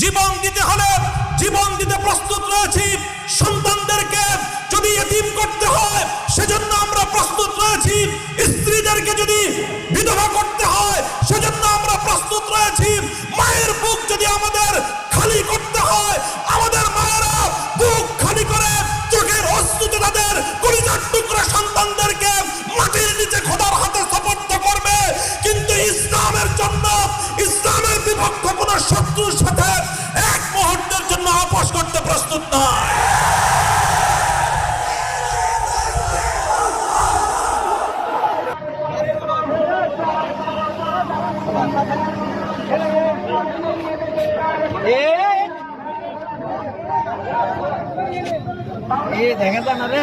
জীবন দিতে হলে জীবন দিতে প্রস্তুত রয়েছি। সন্তানদেরকে যদি এতিম করতে হয় সেজন্য আমরা প্রস্তুত রয়েছি। স্ত্রীদেরকে যদি বিধবা করতে হয় সেজন্য আমরা প্রস্তুত রয়েছি। মায়ের বুক যদি আমাদের খালি করতে হয়, আমাদের মায়েরা বুক খালি করে চোখের অশ্রুতে তাদের কলিজার টুকরা সন্তানদেরকে মাটির নিচে খোদার হাতে সুপর্দ করবে। কিন্তু ইসলামের জন্য, ইসলামের বিপক্ষ কোন শত্রুর সাথে এক মুহূর্তের জন্য আপোষ করতে প্রস্তুত নয়। দেখেন না রে।